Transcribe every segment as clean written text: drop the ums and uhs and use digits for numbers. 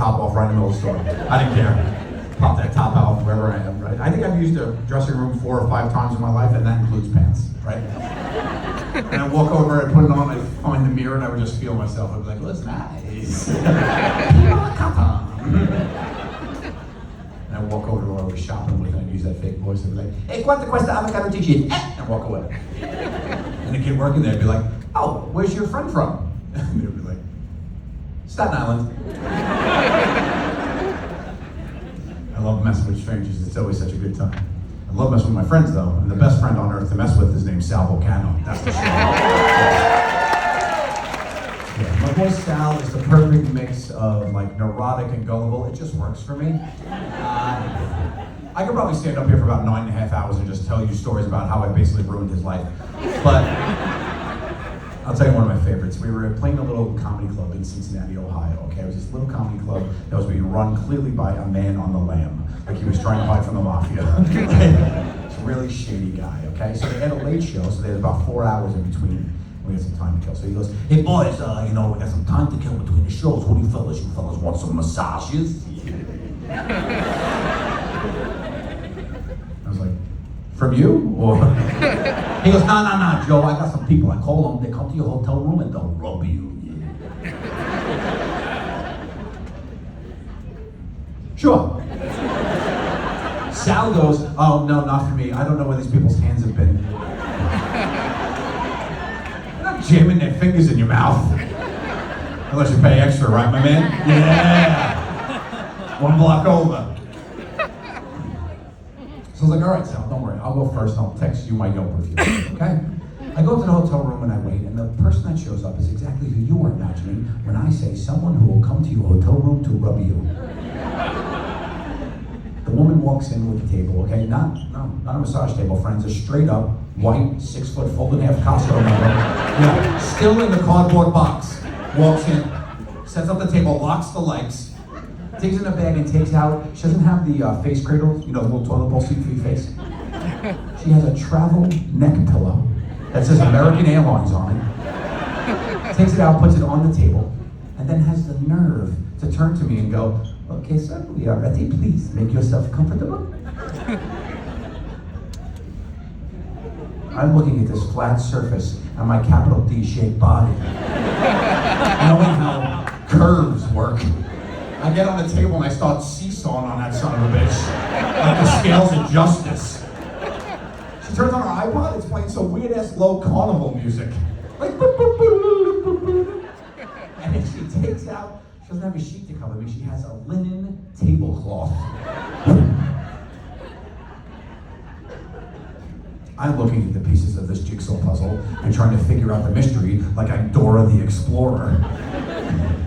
top off right in the middle of the store. I didn't care. Pop that top off wherever I am, right? I think I've used a dressing room 4 or 5 times in my life, and that includes pants, right? And I walk over, I put it on, I find the mirror, and I would just feel myself. I'd be like, well, it's nice. And I walk over to where I was shopping with, and I'd use that fake voice, and be like, hey, quanto questa avocado tigit? And walk away. And the kid working there would be like, oh, where's your friend from? And they'd be like, Staten Island. I love messing with strangers, it's always such a good time. I love messing with my friends though, and the best friend on earth to mess with is named Sal Volcano. That's the show. Yeah, my boy Sal is the perfect mix of like neurotic and gullible. It just works for me. I could probably stand up here for about 9.5 hours and just tell you stories about how I basically ruined his life. But I'll tell you one of my favorites. We were playing a little comedy club in Cincinnati, Ohio, okay? It was this little comedy club that was being run clearly by a man on the lam, like he was trying to hide from the mafia. It's a really shady guy, okay? So they had a late show, so they had about 4 hours in between. We had some time to kill. So he goes, hey boys, we got some time to kill between the shows. What do you fellas want some massages? I was like, from you? Or he goes, no, Joe, I got some people. I call them, they come to your hotel room and they'll rub you. Sure. Sal goes, oh, no, not for me. I don't know where these people's hands have been. You're not jamming their fingers in your mouth. Unless you pay extra, right, my man? Yeah. 1 block over. So I was like, all right, Sal, don't worry. I'll go first and I'll text you my Yelp review, okay? I go to the hotel room and I wait, and the person that shows up is exactly who you were imagining when I say someone who will come to your hotel room to rub you. The woman walks in with the table, okay? Not a massage table, friends. A straight up, white, 6 foot, fold in half Costco member. Yeah, still in the cardboard box. Walks in, sets up the table, locks the legs, digs in a bag and takes out, she doesn't have the face cradle, you know, the little toilet bowl seat for your face. She has a travel neck pillow that says American Airlines on it. Takes it out, puts it on the table, and then has the nerve to turn to me and go, okay, sir, we are ready. Please make yourself comfortable. I'm looking at this flat surface and my capital D-shaped body, knowing how curves work. I get on the table and I start seesawing on that son of a bitch, like the scales of justice. She turns on her iPod, it's playing some weird-ass low carnival music. Like, and then she takes out, she doesn't have a sheet to cover me, she has a linen tablecloth. I'm looking at the pieces of this jigsaw puzzle and trying to figure out the mystery like I'm Dora the Explorer.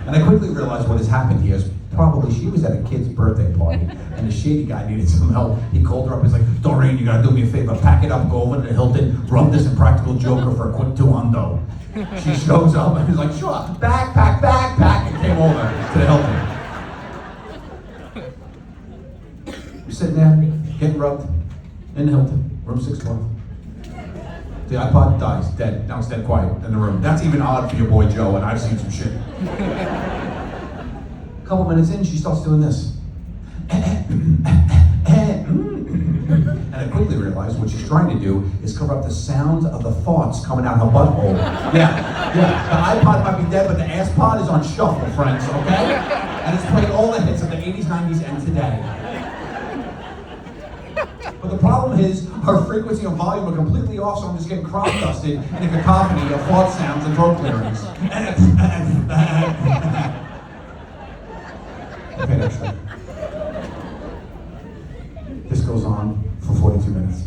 And I quickly realized what has happened here is probably she was at a kid's birthday party and the shady guy needed some help. He called her up, he's like, Doreen, you gotta do me a favor, pack it up, go over to the Hilton, rub this Impractical Joker for a quick $200. She shows up and he's like, sure, backpack, and came over to the Hilton. We're sitting there, getting rubbed in the Hilton, room 612. The iPod dies, dead. Now it's dead quiet in the room. That's even odd for your boy Joe, and I've seen some shit. A couple minutes in, she starts doing this. And I quickly realized what she's trying to do is cover up the sound of the farts coming out her butthole. Yeah. The iPod might be dead, but the ass pod is on shuffle, friends, okay? And it's playing all the hits of the 80s, 90s, and today. But the problem is, her frequency and volume are completely off, so I'm just getting crop dusted in a cacophony of fart sounds and throat clearings. Okay, extra. This goes on for 42 minutes.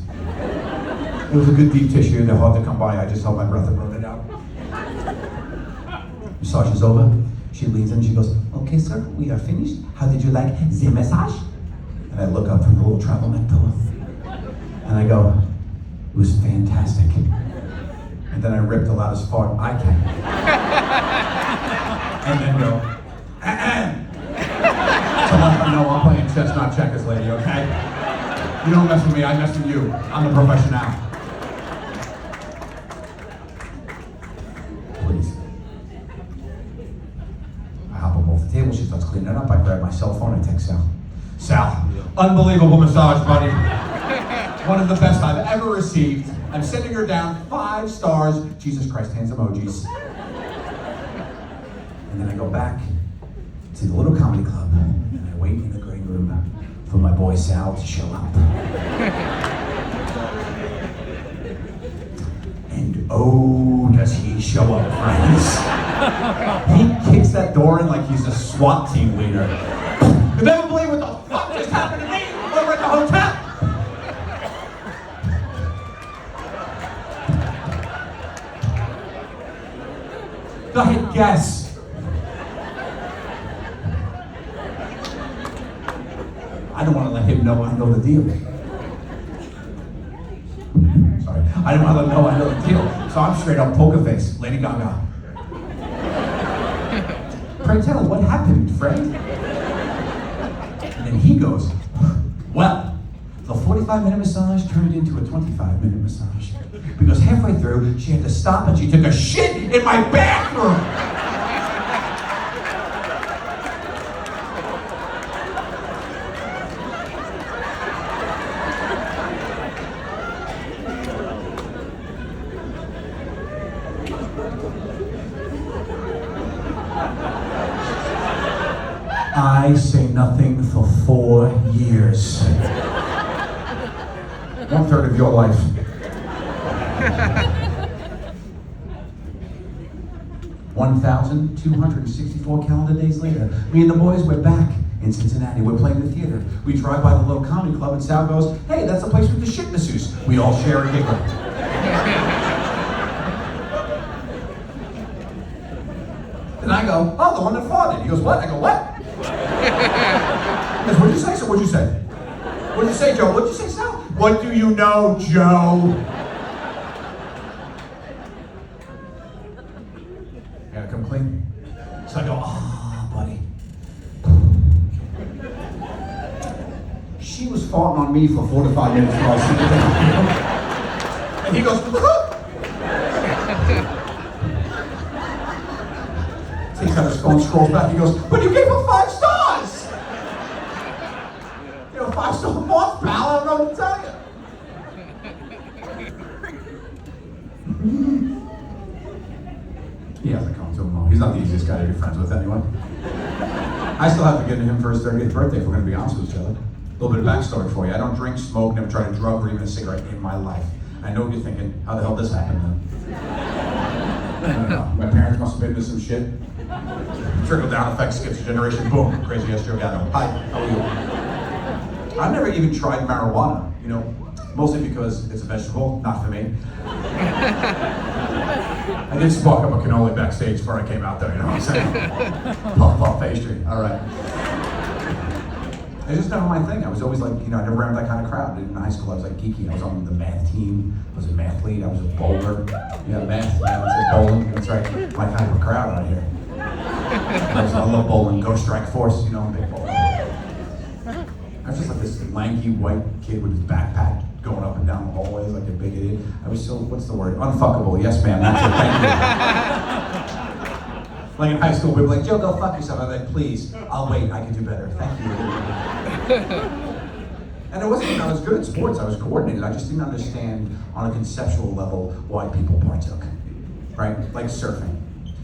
It was a good deep tissue, they're hard to come by, I just held my breath and wrote it out. Massage is over, she leans in, she goes, okay sir, we are finished. How did you like the massage? And I look up from the little travel neck pillow. And I go, it was fantastic. And then I ripped the loudest fart I can. And then go, So I'm playing chess, not checkers, lady, okay? You don't mess with me, I mess with you. I'm the professional. Please. I hop up off the table, she starts cleaning it up, I grab grab my cell phone, I text Sal. Sal, unbelievable massage, buddy. One of the best I've ever received. I'm sending her down 5 stars. Jesus Christ, hands emojis. And then I go back to the little comedy club, and I wait in the green room for my boy Sal to show up. And oh, does he show up, friends. He kicks that door in like he's a SWAT team leader. You never believe what the fuck just happened to me over at the hotel? Go ahead, guess. I don't want to let him know I know the deal. Sorry, I don't want to let him know I know the deal. So I'm straight up poker face, Lady Gaga. Pray tell, what happened, friend? And then he goes, well, the 45-minute massage turned into a 25-minute massage. Because halfway through, she had to stop and she took a shit in my bathroom. I say nothing for 4 years. 1/3 of your life. $1,264 calendar days later, me and the boys, we're back in Cincinnati. We're playing the theater. We drive by the little comedy club and Sal goes, hey, that's the place with the shit masseuse. We all share a giggle. Then I go, oh, the one that farted. He goes, what? I go, what? He goes, what'd you say, sir? What'd you say? What'd you say, Joe? What'd you say, Sal? What do you know, Joe? I gotta come clean. So I go, buddy. She was farting on me for 4 to 5 minutes while I was sitting down. And he goes, takes out his phone, scrolls back, he goes, but you gave her 5 stars! 5-star month, pal, I don't know what to tell you. He hasn't come to him all. He's not the easiest guy to be friends with anyway. I still have to get to him for his 30th birthday if we're going to be honest with each other. A little bit of backstory for you. I don't drink, smoke, never tried a drug or even a cigarette in my life. I know what you're thinking, how the hell this happened then? I don't know. My parents must have been into some shit. Trickle-down effect skips a generation. Boom. Crazy ass Joe Gatto. Hi, how are you? I've never even tried marijuana, mostly because it's a vegetable, not for me. I did spark up a cannoli backstage before I came out there, you know what I'm saying? Puff pastry, all right. It's just never my thing. I was always like, I never ran with that kind of crowd. In high school, I was like geeky. I was on the math team. I was a math lead. I was a bowler. Yeah, math, it's bowling. That's right. My kind of a crowd out here. I love bowling. Go Strike Force, I'm a big bowler. I was just like this lanky white kid with his backpack going up and down the hallways like a big idiot. I was so, what's the word? Unfuckable. Yes, ma'am. That's it. Thank you. Like in high school, we were like, Joe, go fuck yourself. I was like, please, I'll wait. I can do better. Thank you. And it wasn't even I was good at sports. I was coordinated. I just didn't understand on a conceptual level why people partook. Right? Like surfing.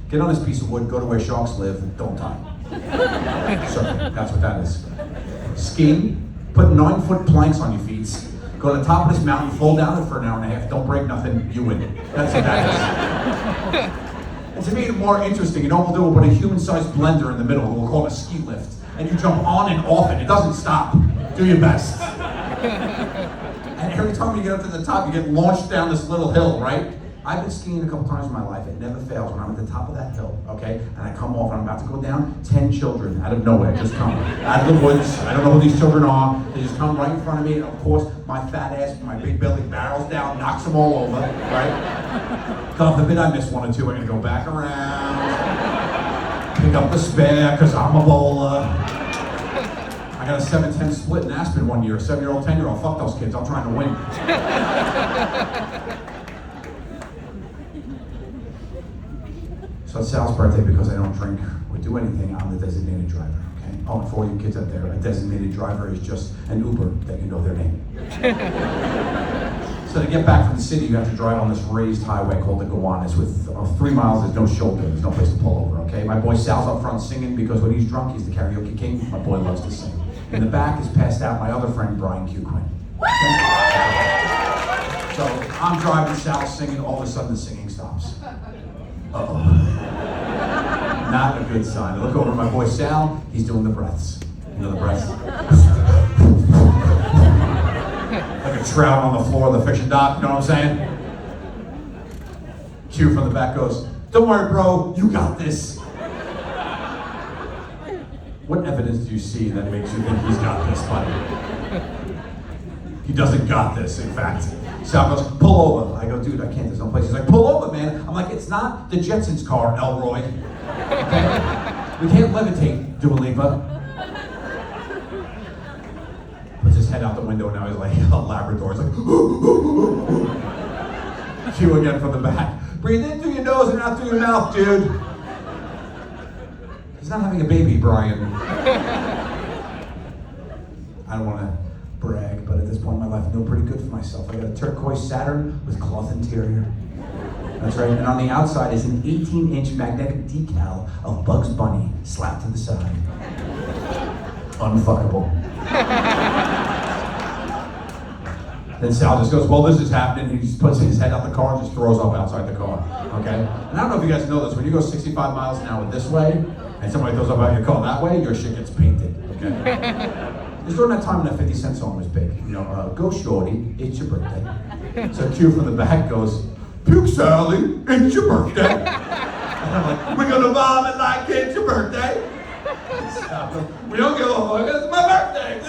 Get on this piece of wood, go to where sharks live, don't die. Surfing. That's what that is. Skiing, put 9-foot planks on your feet, go to the top of this mountain, fall down it for an hour and a half, don't break nothing, you win. That's what that is. And to make it more interesting, we'll do it with a human-sized blender in the middle, we'll call it a ski lift. And you jump on and off it, it doesn't stop. Do your best. And every time you get up to the top, you get launched down this little hill, right? I've been skiing a couple times in my life. It never fails when I'm at the top of that hill, okay? And I come off and I'm about to go down, 10 children out of nowhere just come. Out of the woods, I don't know who these children are. They just come right in front of me, and of course, my fat ass, my big belly barrels down, knocks them all over, right? God forbid I miss 1 or 2, I'm gonna go back around, pick up the spare, because I'm a bowler. I got a 7-10 split in Aspen one year, 7-year-old, 10-year-old, fuck those kids, I'm trying to win. So it's Sal's birthday because I don't drink or do anything. I'm the designated driver, okay? Oh, and for all you kids out there, a designated driver is just an Uber that you know their name. So to get back from the city, you have to drive on this raised highway called the Gowanus with 3 miles, there's no shoulder, there's no place to pull over, okay? My boy Sal's up front singing because when he's drunk, he's the karaoke king. My boy loves to sing. In the back is passed out my other friend, Brian Q. Quinn. So I'm driving, Sal's singing, all of a sudden the singing stops. Uh-oh. Not a good sign. I look over at my boy Sal, he's doing the breaths. You know the breaths? Like a trout on the floor of the fiction dock, you know what I'm saying? Q from the back goes, "Don't worry, bro, you got this." What evidence do you see that makes you think he's got this, buddy? He doesn't got this, in fact. Sal goes, "Pull over." I go, "Dude, I can't, there's no place." He's like, "Pull over, man." I'm like, "It's not the Jetsons car, Elroy. Okay? We can't levitate, Dua Lipa." Puts his head out the window, now he's like a Labrador. He's like, Q again from the back. "Breathe in through your nose and out through your mouth, dude." He's not having a baby, Brian. I don't want to brag, but at this point in my life, I feel pretty good for myself. I got a turquoise Saturn with cloth interior. That's right, and on the outside is an 18-inch magnetic decal of Bugs Bunny slapped to the side. Unfuckable. Then Sal just goes, "Well, this is happening." He just puts his head out the car and just throws up outside the car, okay? And I don't know if you guys know this, when you go 65 miles an hour this way, and somebody throws up out your car that way, your shit gets painted, okay? It was during that time when that 50 Cent song was big. You know, "Go shorty, it's your birthday." So Q from the back goes, "Puke Sally, it's your birthday." And I'm like, "We're gonna vomit like it's your birthday." So, "We don't give a fuck, it's my birthday."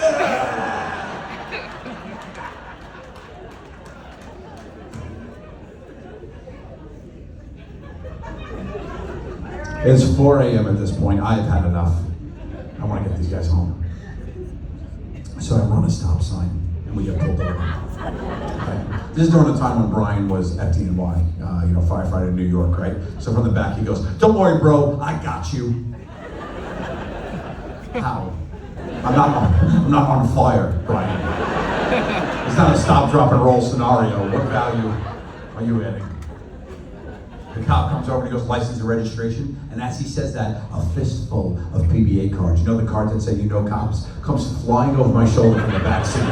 It's 4 a.m. at this point. I've had enough. I want to get these guys home. So I run a stop sign, and we get pulled over. Okay. This is during the time when Brian was FDNY, firefighter in New York, right? So from the back he goes, "Don't worry, bro, I got you." How? I'm not on fire, Brian. It's not a stop, drop, and roll scenario. What value are you adding? The cop comes over and he goes, "License and registration." And as he says that, a fistful of PBA cards, you know the cards that say "you know cops," comes flying over my shoulder from the back seat.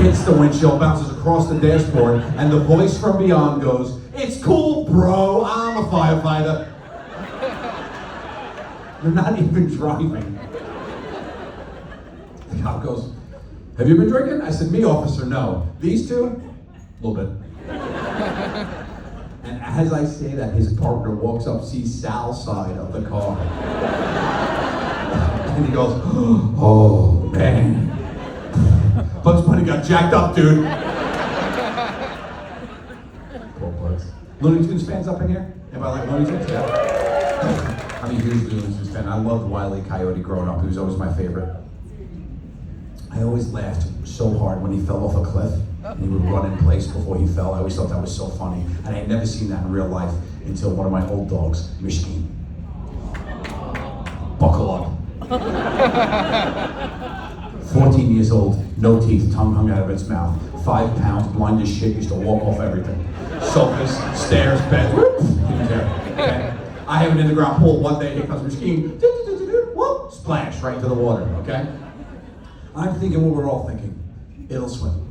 Hits the windshield, bounces across the dashboard, and the voice from beyond goes, "It's cool, bro, I'm a firefighter." You're not even driving. The cop goes, "Have you been drinking?" I said, "Me, officer, no. These two? A little bit." And as I say that, his partner walks up, sees Sal's side of the car. And he goes, "Oh, man. Bugs Bunny got jacked up, dude." Poor Bugs. Looney Tunes fans up in here? Anybody like Looney Tunes? Yeah. I'm a huge Looney Tunes fan. I loved Wile E. Coyote growing up. He was always my favorite. I always laughed so hard when he fell off a cliff and he would run in place before he fell. I always thought that was so funny. And I had never seen that in real life until one of my old dogs, Mishkin. Buckle up. 14 years old, no teeth, tongue hung out of its mouth. 5 pounds, blind as shit, used to walk off everything. Sofas, stairs, beds, whoop, didn't care. Okay? I have an in-the-ground pool. One day, here comes Mishkin, whoop, splash right into the water, okay? I'm thinking what we're all thinking. It'll swim.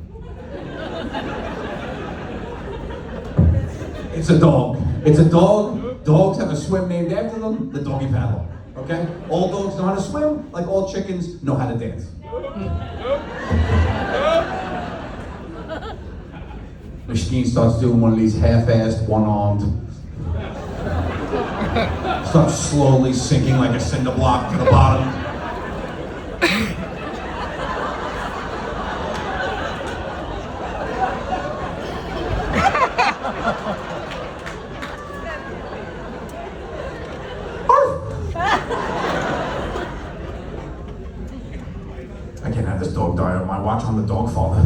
It's a dog. It's a dog. Dogs have a swim named after them, the doggy paddle. Okay? All dogs know how to swim, like all chickens know how to dance. Machine starts doing one of these half-assed, one-armed. Starts slowly sinking like a cinder block to the bottom. I can't have this dog die on my watch. I'm the dog father.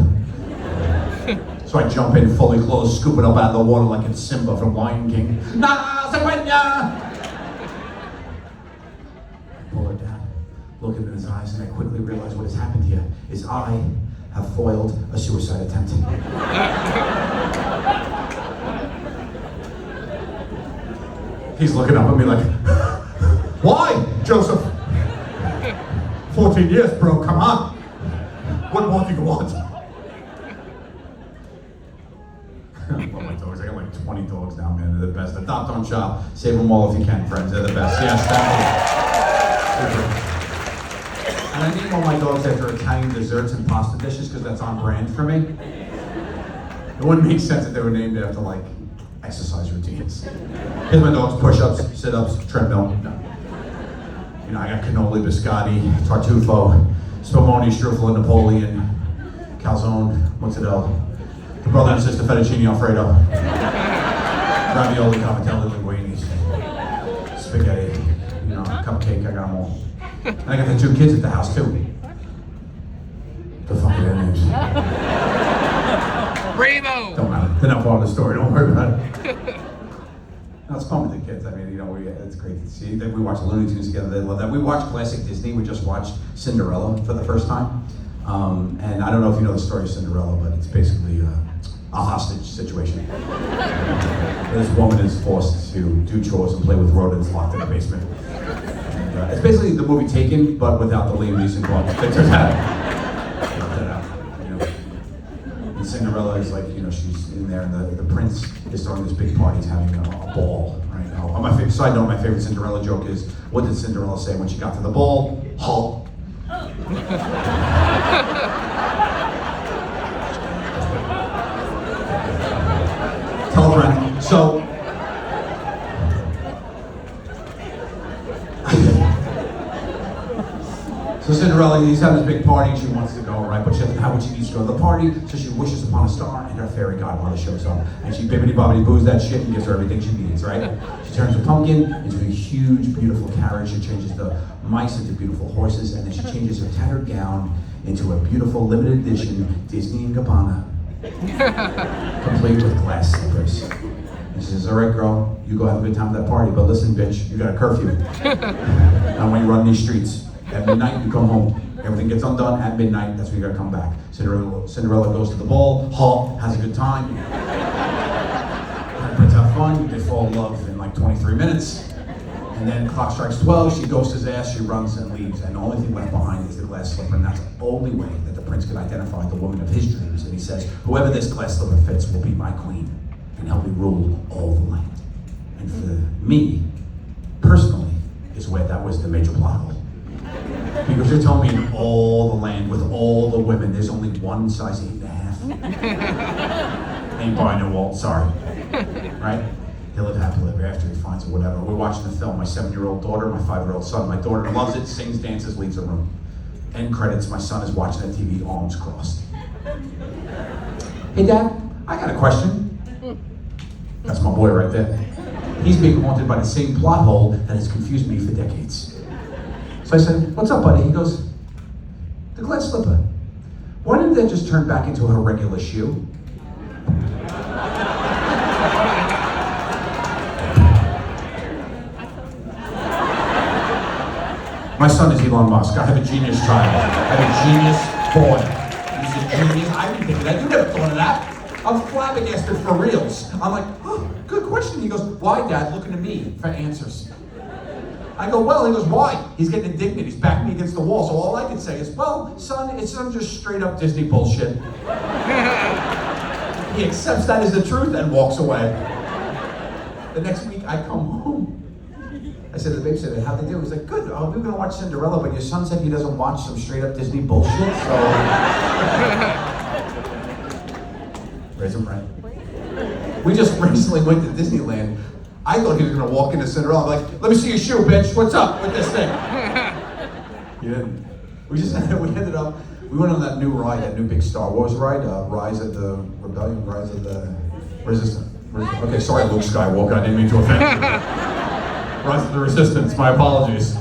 So I jump in fully clothed, scoop it up out of the water like it's Simba from Lion King. Pull her down. look him in his eyes, and I quickly realize what has happened here is I have foiled a suicide attempt. He's looking up at me like, why, Joseph? 14 years, bro, come on. What more do you want? I love my dogs. I got like 20 dogs now, man. They're the best. Adopt, don't shop. Save them all if you can, friends. They're the best. Yes, thank you. And I name all my dogs after Italian desserts and pasta dishes because that's on brand for me. It wouldn't make sense if they were named after like exercise routines. Here's my dogs: push-ups, sit-ups, treadmill. No. You know, I got cannoli, biscotti, tartufo, spumoni, strufel, and Napoleon, calzone, mozzarella, the brother and sister fettuccine alfredo, ravioli, cavatelli, linguinis, spaghetti, you know, cupcake, I got them all. And I got the 2 kids at the house too. The fuck are their names? Bravo! Don't matter, they're not part of the story, don't worry about it. No, it's fun with the kids. I mean, you know, it's great to see that we watch Looney Tunes together. They love that. We watch classic Disney. We just watched Cinderella for the first time. And I don't know if you know the story of Cinderella, but it's basically a hostage situation. This woman is forced to do chores and play with rodents locked in the basement. And, it's basically the movie Taken, but without the Liam Neeson club. Cinderella is like, you know, she's in there, and the prince is throwing this big party, he's having a ball, right? Side note, my favorite Cinderella joke is, what did Cinderella say when she got to the ball? Halt. Tell a friend. So, Cinderella, he's having this big party, and she wants to go, right? But she doesn't have what she needs to go to the party, so she wishes upon a star, and her fairy godmother shows up. And she bibbidi-bobbidi boos that shit and gives her everything she needs, right? She turns a pumpkin into a huge, beautiful carriage. She changes the mice into beautiful horses, and then she changes her tattered gown into a beautiful, limited edition Disney and Gabbana, complete with glass slippers. And she says, all right, girl, you go have a good time at that party, but listen, bitch, you got a curfew. And when you run these streets, at midnight, you come home. Everything gets undone at midnight. That's when you gotta come back. Cinderella goes to the ball. Halt, has a good time. Prince have fun. They fall in love in like 23 minutes. And then clock strikes 12. She ghosts his ass. She runs and leaves. And the only thing left behind is the glass slipper. And that's the only way that the prince can identify the woman of his dreams. And he says, whoever this glass slipper fits will be my queen and help me rule all the land. And for me, personally, is where that was the major plot hole. Because you're telling me in all the land, with all the women, there's only one size 8.5? Ain't buying no Walt, sorry. Right? He'll live happily ever after, he finds it, whatever. We're watching the film, my 7-year-old daughter, my 5-year-old son. My daughter loves it, sings, dances, leaves the room. End credits, my son is watching the TV, arms crossed. Hey Dad, I got a question. That's my boy right there. He's being haunted by the same plot hole that has confused me for decades. So I said, what's up, buddy? He goes, the glass slipper. Why didn't that just turn back into her regular shoe? My son is Elon Musk. I have a genius child. I have a genius boy. He's a genius. I didn't think of that. You never thought of that. I'm flabbergasted for reals. I'm like, oh, good question. He goes, why, Dad? Looking to me for answers. I go, well, he goes, why? He's getting indignant, he's backing me against the wall, so all I can say is, well, son, it's some just straight up Disney bullshit. He accepts that as the truth and walks away. The next week, I come home. I said to the babysitter, how'd they do? He's like, good, we were gonna watch Cinderella, but your son said he doesn't watch some straight up Disney bullshit, so. Raise him right. We just recently went to Disneyland. I thought he was gonna walk into Cinderella, I'm like, let me see your shoe, bitch, what's up with this thing? He didn't. We ended up, we went on that new ride, that new big Star Wars ride, Rise of the Rebellion, Rise of the Resistance. Okay, sorry, Luke Skywalker, I didn't mean to offend you. Rise of the Resistance, my apologies.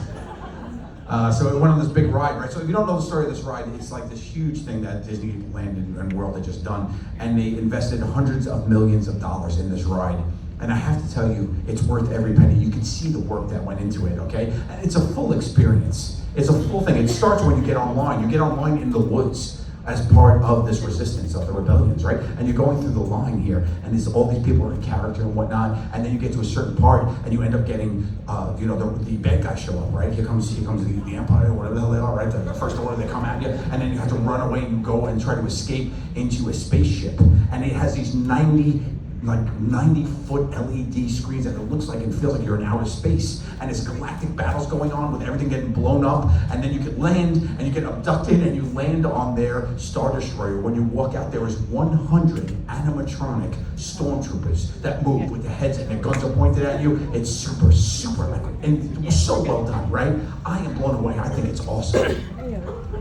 So we went on this big ride, right? So if you don't know the story of this ride, it's like this huge thing that Disneyland and World had just done, and they invested hundreds of millions of dollars in this ride. And I have to tell you, it's worth every penny. You can see the work that went into it, okay? And it's a full experience. It's a full thing. It starts when you get online. You get online in the woods as part of this resistance of the rebellions, right? And you're going through the line here, and there's all these people in character and whatnot, and then you get to a certain part, and you end up getting, the bad guys show up, right? Here comes the Empire, or whatever the hell they are, right? The First Order, they come at you, and then you have to run away and go and try to escape into a spaceship. And it has these 90-foot LED screens that it looks like and feels like you're in outer space. And there's galactic battles going on with everything getting blown up. And then you can land and you get abducted and you land on their Star Destroyer. When you walk out, there is 100 animatronic stormtroopers that move with their heads and their guns are pointed at you. It's super, super and so well done, right? I am blown away. I think it's awesome.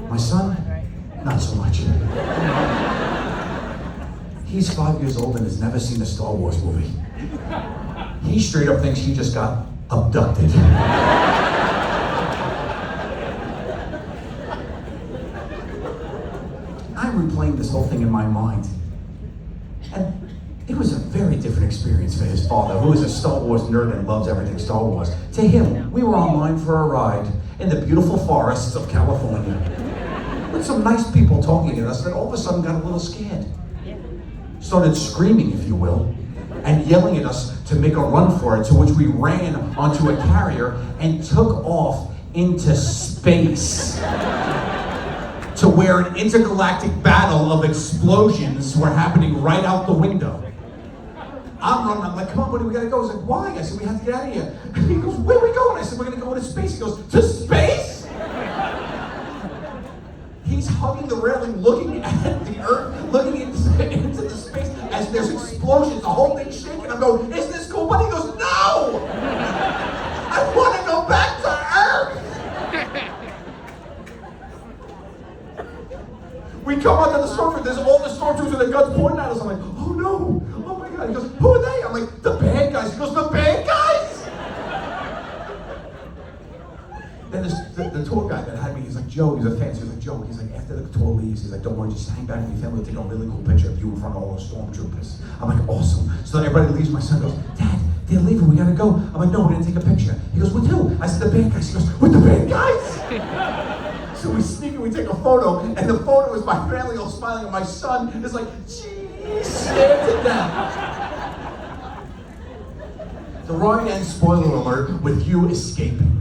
My son, not so much. He's 5 years old and has never seen a Star Wars movie. He straight up thinks he just got abducted. I'm replaying this whole thing in my mind. And it was a very different experience for his father, who is a Star Wars nerd and loves everything Star Wars. To him, we were online for a ride in the beautiful forests of California with some nice people talking to us that all of a sudden got a little scared. Started screaming, if you will, and yelling at us to make a run for it, to which we ran onto a carrier and took off into space to where an intergalactic battle of explosions were happening right out the window. I'm running, I'm like, come on, buddy, we gotta go. He's like, why? I said, we have to get out of here. He goes, where are we going? I said, we're gonna go into space. He goes, to space? He's hugging the railing, looking at the earth, looking into the space as there's explosions, the whole thing's shaking. I'm going, isn't this cool? But he goes, no! I want to go back to Earth! We come onto the stormtroopers, there's all the stormtroopers with their guns pointing at us. I'm like, oh no, oh my God. He goes, who are they? I'm like, the bad guys. He goes, the bad guys? Then the tour guy that had me, he's like, Joe, he's a fan. So he's like, Joe, he's like, after the tour leaves, he's like, don't worry, just hang back with your family. We'll take a really cool picture of you in front of all those stormtroopers. I'm like, awesome. So then everybody leaves. My son goes, Dad, they're leaving, we gotta go. I'm like, no, we're gonna take a picture. He goes, with who? I said, the bad guys. He goes, with the bad guys? So we sneak and we take a photo, and the photo is my family all smiling, and my son is like, geez, scared to death. The ride ends, spoiler alert, with you escaping.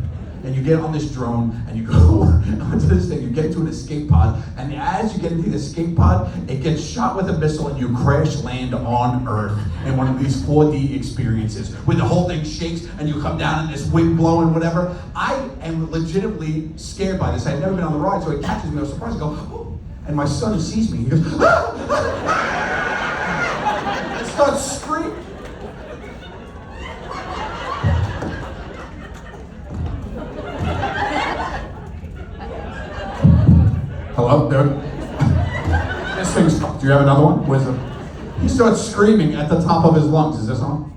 And you get on this drone, and you go onto this thing, you get into an escape pod, and as you get into the escape pod, it gets shot with a missile, and you crash land on Earth in one of these 4D experiences, where the whole thing shakes, and you come down, and this wind blowing, whatever. I am legitimately scared by this. I've never been on the ride, so it catches me, I was surprised, I go, oh, and my son sees me, he goes, ah! And starts screaming. Hello, dude. This thing's fucked. Do you have another one? Where's the... He starts screaming at the top of his lungs. Is this on?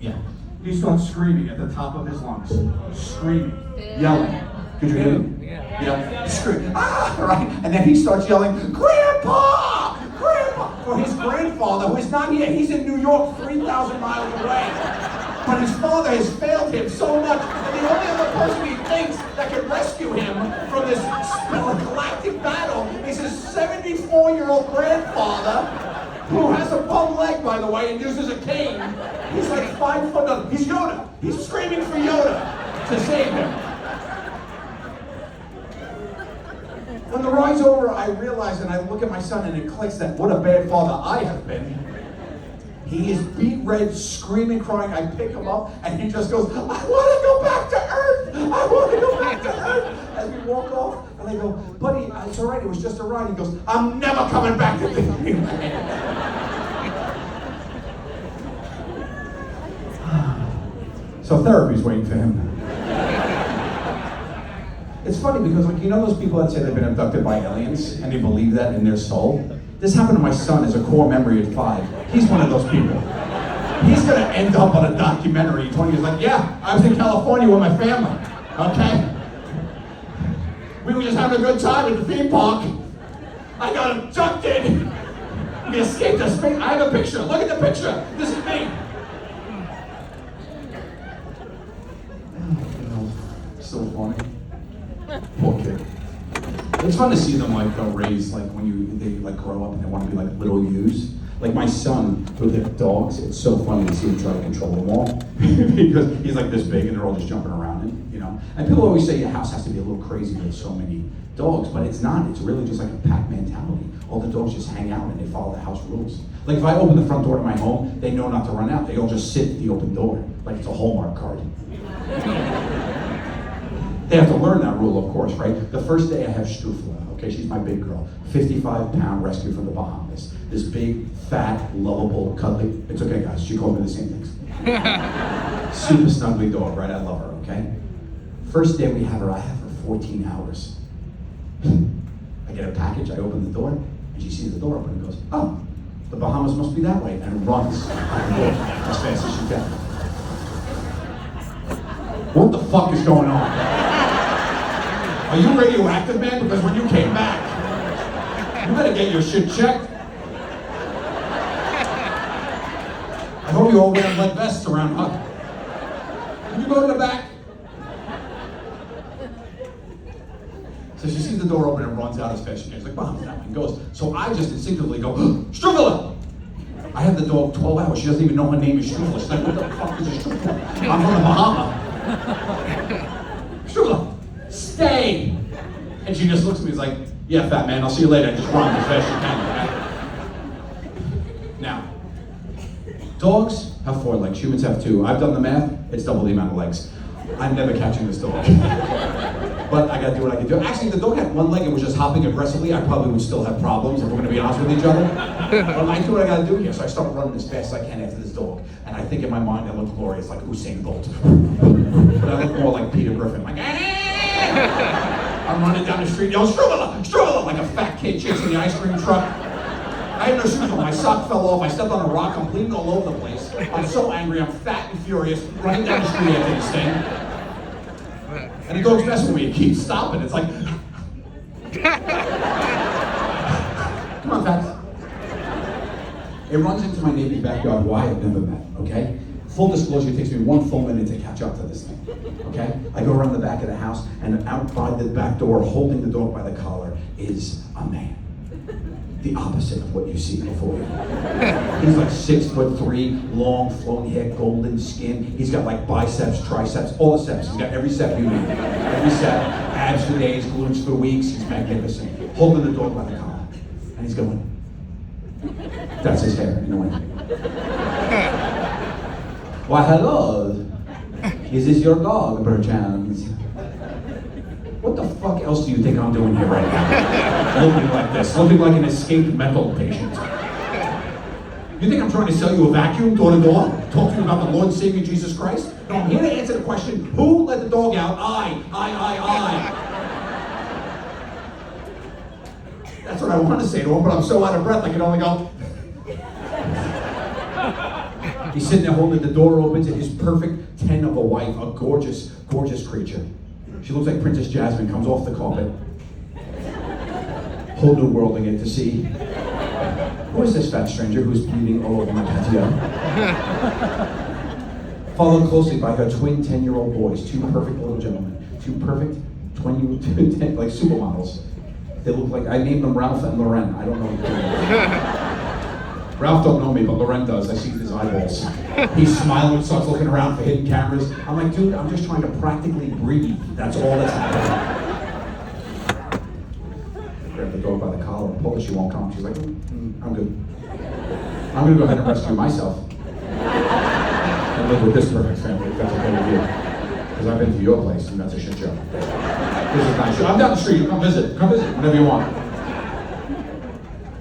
Yeah. He starts screaming at the top of his lungs. Screaming. Yelling. Could you hear me? Yeah. Screaming. Ah! Right? And then he starts yelling, Grandpa! Grandpa! For his grandfather, who is not here. He's in New York, 3,000 miles away. But his father has failed him so much, and the only other person he thinks that can rescue him from this galactic battle is his 74-year-old grandfather, who has a bum leg, by the way, and uses a cane. He's like 5 foot under. He's Yoda. He's screaming for Yoda to save him. When the ride's over, I realize and I look at my son and it clicks that what a bad father I have been. He is beet red, screaming, crying. I pick him up, and he just goes, I want to go back to Earth! I want to go back to Earth! As we walk off, and I go, buddy, it's all right, it was just a ride. He goes, I'm never coming back to Disneyland. So therapy's waiting for him. It's funny because, like, you know those people that say they've been abducted by aliens, and they believe that in their soul? This happened to my son as a core memory at 5. He's one of those people. He's gonna end up on a documentary in 20 years like, yeah, I was in California with my family, okay? We were just having a good time at the theme park. I got abducted. We escaped the space. I have a picture, look at the picture. This is me. So funny. Poor kid. It's fun to see them like raise, like when they like grow up and they want to be like little yous. Like my son, with the dogs, it's so funny to see him try to control them all because he's like this big and they're all just jumping around him, you know. And people always say your house has to be a little crazy with so many dogs, but it's not. It's really just like a pack mentality. All the dogs just hang out and they follow the house rules. Like if I open the front door to my home, they know not to run out. They all just sit at the open door, like it's a Hallmark card. They have to learn that rule, of course, right? The first day I have Strufla, okay? She's my big girl. 55-pound rescue from the Bahamas. This big, fat, lovable, cuddly, it's okay guys, she called me the same things. Super snuggly dog, right? I love her, okay? First day we have her, I have her 14 hours. I get a package, I open the door, and she sees the door open and goes, oh, the Bahamas must be that way, and runs out the door as fast as she can. What the fuck is going on? Are you radioactive, man? Because when you came back, you better get your shit checked. I hope you all wear lead vests around, huh? Can you go to the back? So she sees the door open and runs out as fast as she can. She's like, Mom, that one goes. So I just instinctively go, Strufla! I have the dog 12 hours. She doesn't even know her name is Strufla. She's like, what the fuck is a Strufla? I'm from the Bahamas. Strufla, stay! And she just looks at me and is like, yeah, fat man, I'll see you later. And just run as fast as you can. Now, dogs have 4 legs, humans have 2. I've done the math, it's double the amount of legs. I'm never catching this dog. But I gotta do what I can do. Actually, if the dog had 1 leg and was just hopping aggressively, I probably would still have problems if we're gonna be honest with each other. But I do what I gotta do here, so I start running as fast as I can after this dog. And I think in my mind I look glorious, like Usain Bolt. But I look more like Peter Griffin, like, I'm running down the street, yelling, Strufla, Strufla, like a fat kid chasing the ice cream truck. I had no shoes on, my sock fell off, I stepped on a rock, I'm bleeding all over the place. I'm so angry, I'm fat and furious, running down the street after this thing. And the dog's messing with me, it keeps stopping, it's like... Come on, Fats. It runs into my neighbor's backyard who I have never met, okay? Full disclosure, it takes me 1 full minute to catch up to this thing, okay? I go around the back of the house, and out by the back door, holding the dog by the collar, is a man. The opposite of what you see before you. He's like 6'3", long, flowing hair, golden skin. He's got like biceps, triceps, all the steps. He's got every step you need. Every step, abs for days, glutes for weeks. He's magnificent. Holding the dog by the collar. And he's going, that's his hair, in a way. Why, hello. Is this your dog, perchance? What the fuck else do you think I'm doing here right now? Looking like this, looking like an escaped mental patient. You think I'm trying to sell you a vacuum door to door? Talk to you about the Lord and Savior Jesus Christ? No, I'm here to answer the question, who let the dog out? I. That's what I want to say to him, but I'm so out of breath I can only go. He's sitting there holding the door open to his perfect 10 of a wife, a gorgeous, gorgeous creature. She looks like Princess Jasmine, comes off the carpet. Whole new world I get to see. Who is this fat stranger who's bleeding all over my patio? Followed closely by her twin 10-year-old boys, 2 perfect little gentlemen, 2 perfect 20, like supermodels. They look like, I named them Ralph and Loren. I don't know what they're doing. Ralph don't know me, but Loren does. I see his eyeballs. He's smiling, starts looking around for hidden cameras. I'm like, dude, I'm just trying to practically breathe. That's all that's happening. I grab the dog by the collar and pull her. She won't come. She's like, I'm good. I'm gonna go ahead and rescue myself. And live with this perfect family, if that's okay with you. Because I've been to your place, and that's a shit show. This is nice. I'm down the street. Come visit, whenever you want.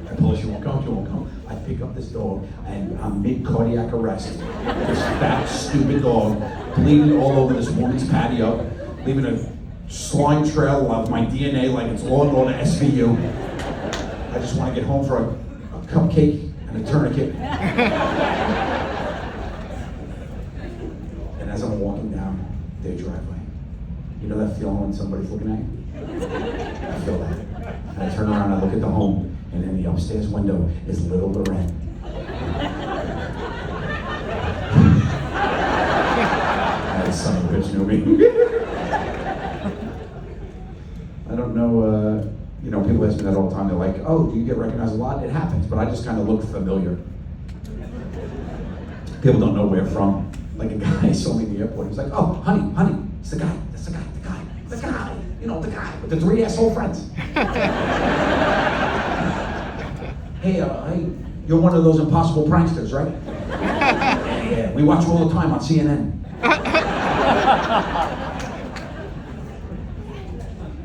I pull her. She won't come. She won't come. I pick up this dog, and I'm mid-cardiac arrest. This fat, stupid dog, bleeding all over this woman's patio, leaving a slime trail of my DNA like it's Law and Order SVU. I just want to get home for a cupcake and a tourniquet. And as I'm walking down their driveway, you know that feeling when somebody's looking at you? I feel that. And I turn around, I look at the home, and in the upstairs window is little Loren. That son of a bitch knew me. people ask me that all the time. They're like, oh, do you get recognized a lot? It happens, but I just kind of look familiar. People don't know where from. Like a guy saw me in the airport. He was like, oh, honey, it's the guy. That's the guy. You know, the guy with the 3 asshole friends. Hey, you're one of those impossible pranksters, right? Yeah, we watch you all the time on CNN.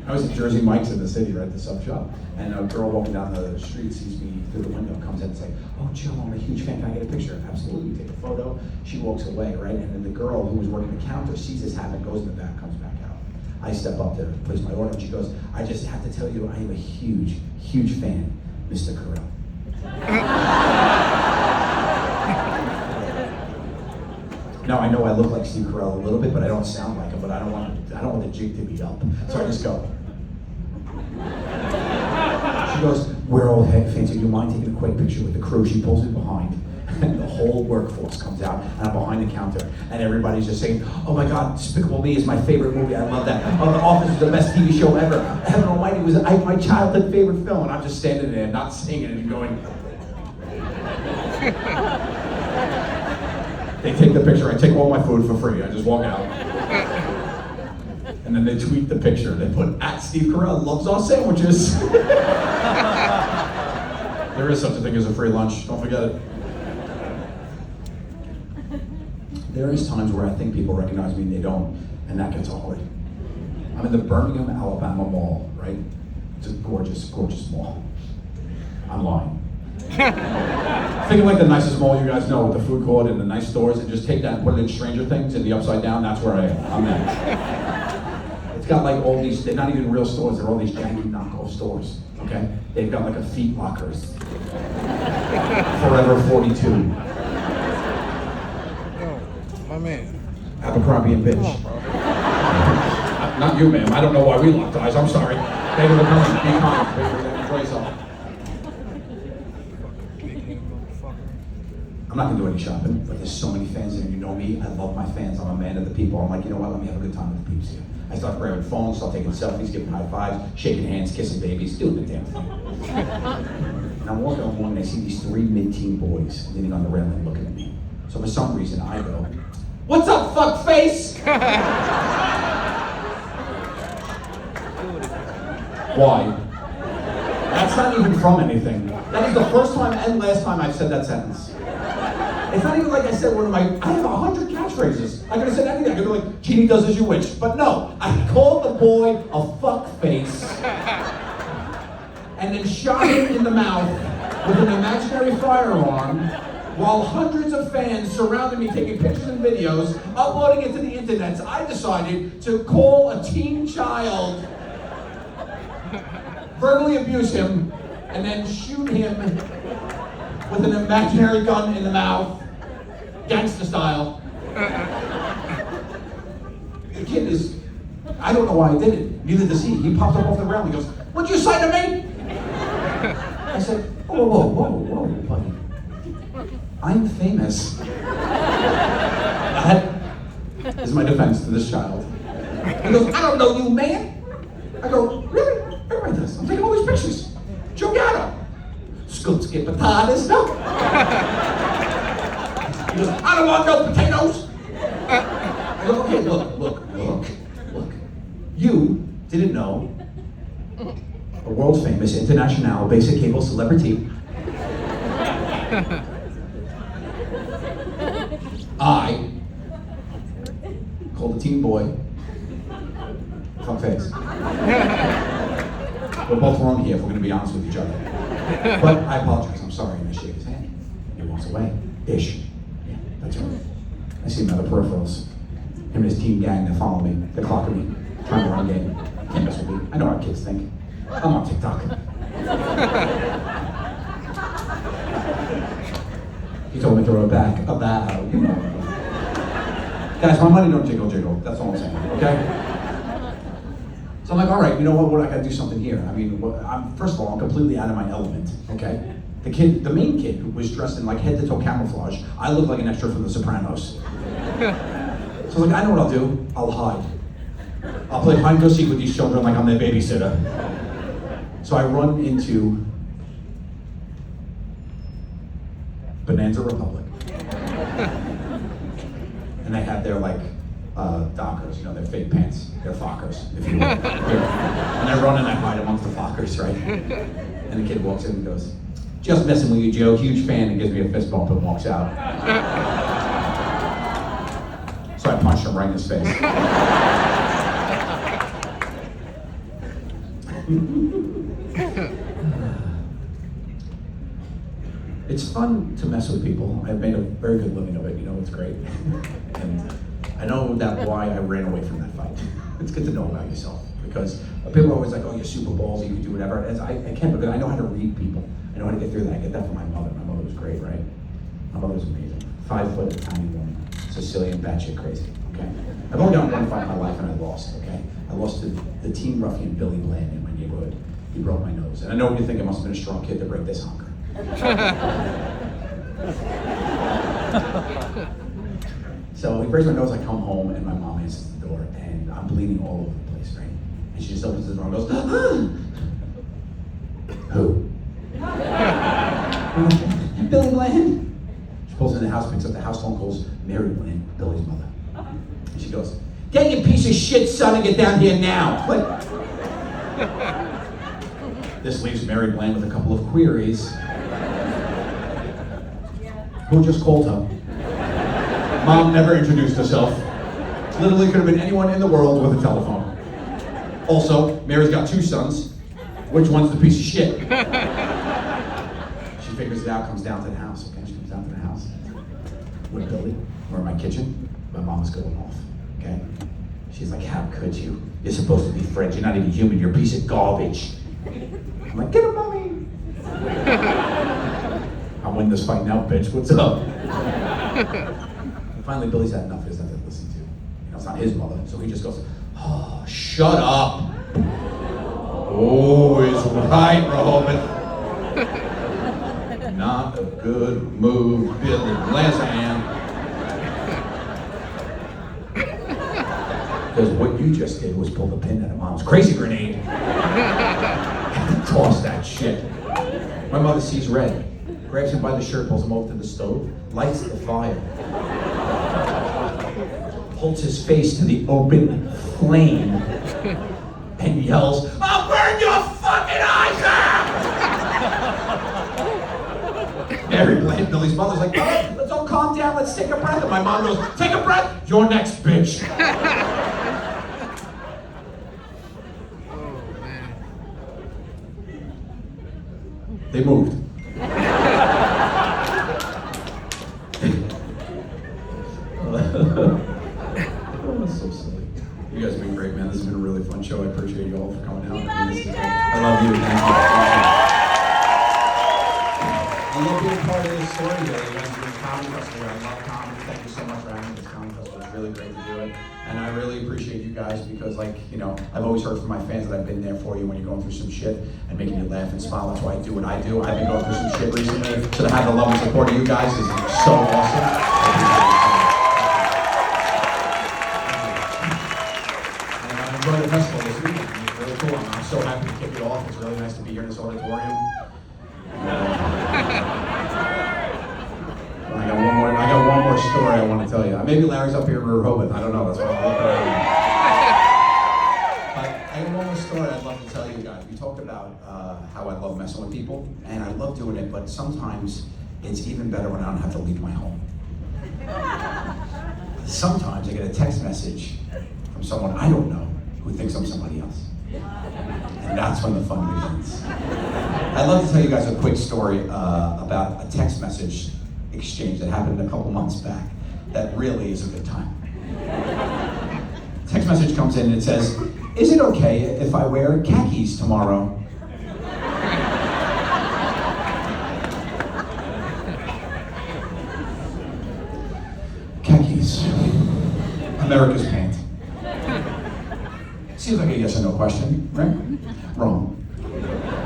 I was at Jersey Mike's in the city, right, the sub shop, and a girl walking down the street sees me through the window, comes in and says, oh, Joe, I'm a huge fan, can I get a picture? Absolutely, take a photo. She walks away, right, and then the girl who was working the counter sees this happen, goes in the back, comes back out. I step up there, place my order, and she goes, I just have to tell you, I am a huge, huge fan, Mr. Carell. Now I know I look like Steve Carell a little bit, but I don't sound like him. But I don't want the jig to beat up, so I just go. She goes, "We're all fans. Do you mind taking a quick picture with the crew?" She pulls me behind, and the whole workforce comes out, and I'm behind the counter, and everybody's just saying, "Oh my God, Despicable Me is my favorite movie. I love that. Oh, The Office is the best TV show ever. Heaven Almighty was my childhood favorite film." And I'm just standing there, not singing and going. They take the picture, I take all my food for free, I just walk out. And then they tweet the picture, they put, @Steve Carell loves our sandwiches. There is such a thing as a free lunch, don't forget it. There is times where I think people recognize me and they don't, and that gets hard. I'm in the Birmingham, Alabama mall, right? It's a gorgeous, gorgeous mall. I'm lying. Think of like the nicest mall you guys know with the food court and the nice stores, and just take that and put it in Stranger Things in the upside down. That's where I am. I'm there. It's got like all these, they're not even real stores, they're all these janky knockoff stores. Okay? They've got like a Feet Lockers. Forever 42. Yo, my man. Abercrombie and Bitch. Not you, ma'am. I don't know why we locked eyes. I'm sorry. Thank you for coming. Be kind. Enjoy yourself. I'm not gonna do any shopping, but there's so many fans here. You know me, I love my fans. I'm a man of the people. I'm like, you know what, let me have a good time with the peeps here. I start grabbing phones, start taking selfies, giving high fives, shaking hands, kissing babies, doing the damn thing. And I'm walking along and I see these 3 mid-teen boys leaning on the railing looking at me. So for some reason I go, "What's up, fuck face?" Why? That's not even from anything. That is the first time and last time I've said that sentence. It's not even like I said one of my, I have 100 catchphrases. I could have said anything. I could be like, "Jeannie does as you wish." But no, I called the boy a fuck face and then shot him in the mouth with an imaginary firearm while hundreds of fans surrounded me taking pictures and videos, uploading it to the internet. So I decided to call a teen child, verbally abuse him, and then shoot him with an imaginary gun in the mouth, gangster style. The kid is, I don't know why I did it. Neither does he. He popped up off the ground. He goes, "What'd you say to me?" I said, whoa, buddy. I'm famous. That is my defense to this child. He goes, "I don't know you, man." I go, "Really? Everybody does. I'm taking all these pictures. Joe Gatto. Scoop, skip, potatoes, no." He goes, "I don't want no potatoes." I go, "Okay, look. You didn't know a world famous international basic cable celebrity. I called a teen boy fuck face. We're both wrong here if we're going to be honest with each other. But I apologize. I'm sorry." And I shake his hand. He walks away. Ish. Yeah, that's right. I see him at the peripherals. Him and his team gang, they follow me. They're clocking me. Trying to run game. Can't mess with me. I know how kids think. I'm on TikTok. He told me to throw it back. About, you know. Guys, my money don't jiggle. That's all I'm saying, okay? So I'm like, all right, you know what I gotta do something here. I mean, first of all, I'm completely out of my element, okay? The main kid who was dressed in like head to toe camouflage, I look like an extra from The Sopranos. So I was like, I know what I'll do, I'll hide. I'll play hide and go seek with these children like I'm their babysitter. So I run into Bonanza Republic. And they have their Dockers, their fake pants, their Fockers, if you will. And I run and I hide amongst the Fockers, right? And the kid walks in and goes, "Just messing with you, Joe, huge fan," and gives me a fist bump and walks out. So I punched him right in his face. It's fun to mess with people. I've made a very good living of it, it's great. And I know that why I ran away from that fight. It's good to know about yourself, because people are always like, "Oh, you're super ballsy, you can do whatever." I can, because I know how to read people. I know how to get through that. I get that from my mother. My mother was great, right? My mother was amazing. 5 foot, tiny woman, Sicilian, batshit crazy, okay? I've only gotten one fight in my life and I lost, okay? I lost to the teen ruffian Billy Bland in my neighborhood. He broke my nose. And I know what you think, I must have been a strong kid to break this honker. So he breaks my nose, I come home, and my mom answers the door, and I'm bleeding all over the place, right? And she just opens the door and goes, "Who?" "Billy Bland." She pulls in the house, picks up the house phone, calls Mary Bland, Billy's mother. And she goes, "Get your piece of shit son and get down here now." This leaves Mary Bland with a couple of queries. Who just called her? Mom never introduced herself. Literally could have been anyone in the world with a telephone. Also, Mary's got 2 sons. Which one's the piece of shit? She figures it out, comes down to the house. Okay, she comes down to the house with Billy. We're in my kitchen. My mom is going off. Okay? She's like, "How could you? You're supposed to be friends. You're not even human. You're a piece of garbage." I'm like, "Get him, mommy." I'm winning this fight now, bitch. What's up? Finally, Billy's had enough. He doesn't have to listen to. It's not his mother, so he just goes, "Oh, shut up." "Oh, it's right, Rehoboth. Not a good move, Billy Bland." Because what you just did was pull the pin out of Mom's crazy grenade. Toss that shit. My mother sees red, grabs him by the shirt, pulls him over to the stove, lights the fire, holds his face to the open flame, and yells, "I'll burn your fucking eyes out!" Mary Bland, Billy's mother's like, let's all calm down, let's take a breath. And my mom goes, "Take a breath, you're next, bitch." They moved. Oh, so silly. You guys have been great, man. This has been a really fun show. I appreciate you all for coming out. I love you. Thank you. I love being part of this story today. You guys are doing comedy festival. I love comedy. Thank you so much for having this comedy festival. It's really great to do it. And I really appreciate you guys because, I've always heard from my fans that I've been there for you when you're going through some shit and making you laugh and smile. That's why I do what I do. I've been going through some shit recently. So to have the love and support of you guys is so awesome. And I enjoyed the festival this weekend. It's really cool. I'm so happy to kick it off. It's really nice to be here in this auditorium. I got one more story I want to tell you. Maybe Larry's up here in Rehoboth. I don't know. That's why I'm looking around. But I got one more story I'd love to tell you guys. We talked about how I love messing with people, and I love doing it, but sometimes it's even better when I don't have to leave my home. Sometimes I get a text message from someone I don't know who thinks I'm somebody else. And that's when the fun begins. I'd love to tell you guys a quick story about a text message exchange that happened a couple months back that really is a good time. Text message comes in and it says, "Is it okay if I wear khakis tomorrow?" Khakis. America's paint. Seems like a yes or no question, right? Wrong.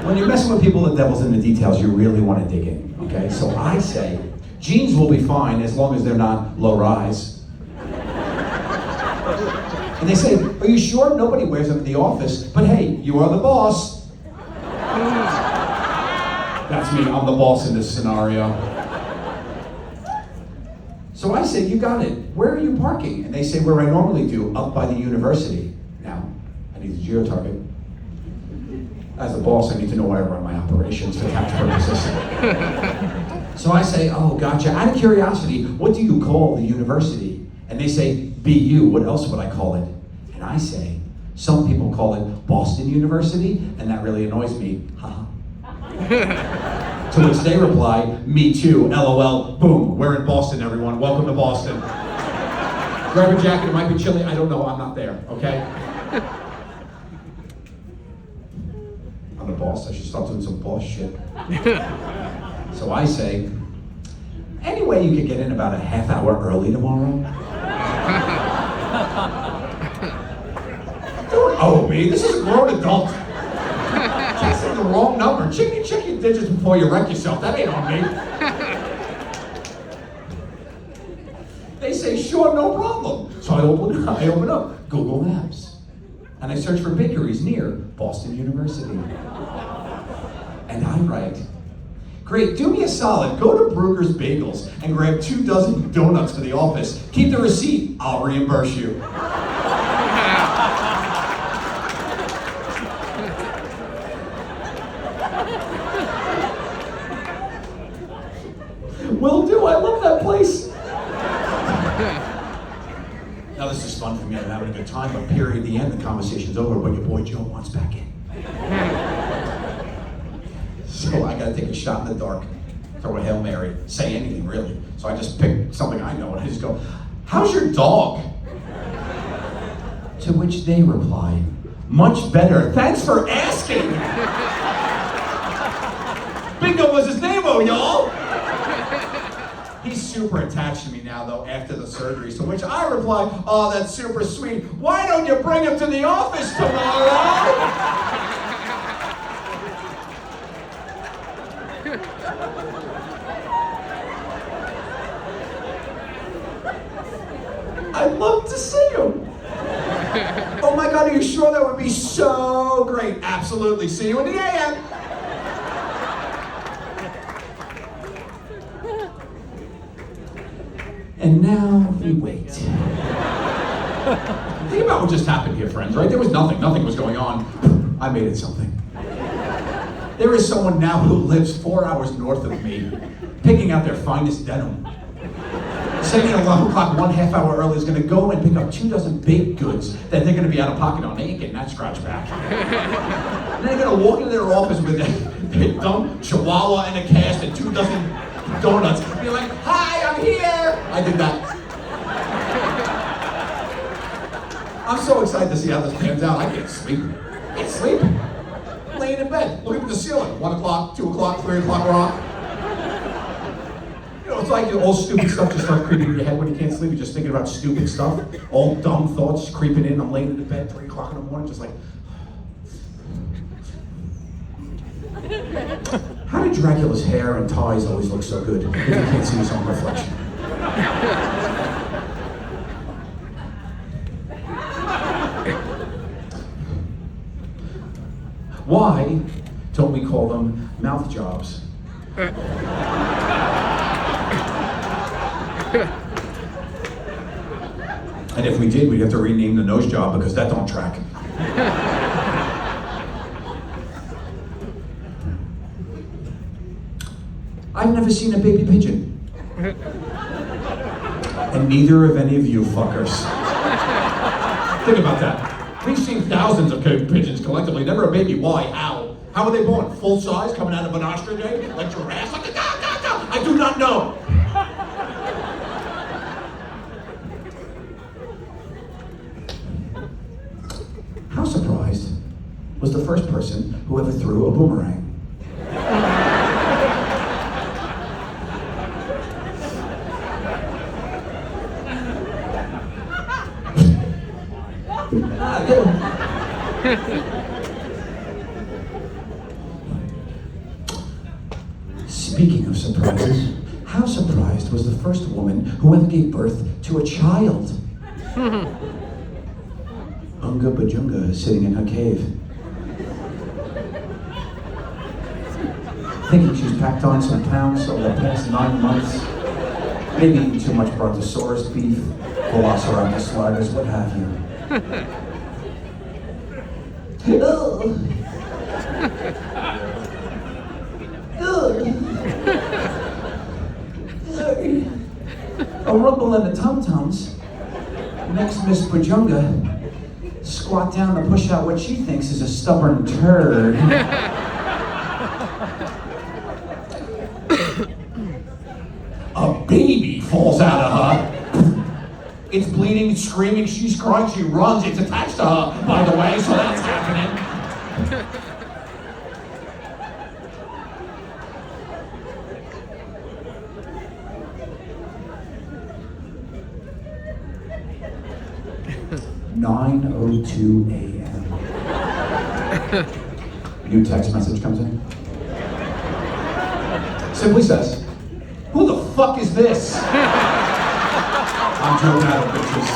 When you're messing with people, the devil's in the details. You really want to dig in, okay? So I say, jeans will be fine as long as they're not low-rise. And they say, "Are you sure? Nobody wears them in the office." But hey, you are the boss. That's me, I'm the boss in this scenario. So I say, you got it. Where are you parking? And they say, where I normally do, up by the university. Now, I need the geotarget. As a boss, I need to know where I run my operations for tax purposes. So I say, oh, gotcha. Out of curiosity, what do you call the university? And they say, BU, what else would I call it? And I say, some people call it Boston University, and that really annoys me. Haha. To which they reply, me too, LOL, boom, we're in Boston, everyone. Welcome to Boston. Grab a jacket, it might be chilly, I don't know, I'm not there, okay? I'm the boss, I should start doing some boss shit. So I say, any way you could get in about a half hour early tomorrow? Don't owe me, this is a grown adult. Texting the wrong number. Check your digits before you wreck yourself. That ain't on me. They say, sure, no problem. So I open up Google Maps. And I search for bakeries near Boston University. And I write, great, do me a solid. Go to Brugger's Bagels and grab 2 dozen donuts for the office. Keep the receipt. I'll reimburse you. Will do, I love that place. Now this is fun for me, I'm having a good time, but period, at the end, the conversation's over, but your boy Joe wants back in. So I gotta take a shot in the dark, throw a Hail Mary, say anything really. So I just pick something I know and I just go, how's your dog? To which they reply, much better, thanks for asking. Bingo was his name-o, y'all. He's super attached to me now, though, after the surgery, to which I reply, oh, that's super sweet. Why don't you bring him to the office tomorrow? I'd love to see him. Oh my God, are you sure? That would be so great. Absolutely. See you in the AM. And now we wait. Think about what just happened here, friends, right? There was nothing was going on. I made it something. There is someone now who lives 4 hours north of me, picking out their finest denim. Setting an alarm clock 1/2 hour early is gonna go and pick up 2 dozen baked goods that they're gonna be out of pocket on. They ain't getting that scratch back. And they're gonna walk into their office with a dumb chihuahua and a cast and 2 dozen donuts. Be like, hi, I'm here. I did that. I'm so excited to see how this pans out. I can't sleep. I can't sleep. I'm laying in bed, looking at the ceiling. 1 o'clock, 2 o'clock, 3 o'clock rock. You know, it's like all stupid stuff just starts creeping in your head when you can't sleep. You're just thinking about stupid stuff. All dumb thoughts creeping in. I'm laying in the bed, 3 o'clock in the morning, just like. How did Dracula's hair and ties always look so good if you can't see his own reflection? Why don't we call them mouth jobs? And if we did, we'd have to rename the nose job because that don't track. I've never seen a baby pigeon. And neither have any of you fuckers. Think about that. We've seen thousands of pigeons collectively, never a baby. Why? How? How are they born? Full size, coming out of an ostrich egg? Like giraffes? Like I do not know. How surprised was the first person who ever threw a boomerang? Speaking of surprises, how surprised was the first woman who ever gave birth to a child? Unga Bajunga is sitting in her cave. thinking she's packed on some pounds over the past 9 months. Maybe eating too much brontosaurus beef, velociraptor sliders, what have you. A rumble in the tum-tums makes Miss Bajunga squat down to push out what she thinks is a stubborn turd. A baby falls out of her. It's bleeding, it's screaming, she's crying, she runs. It's attached to her, by the way, so that's happening. (9:02 a.m.) New text message comes in. Simply says, "Who the fuck is this?" I'm Joe Gatto, bitches.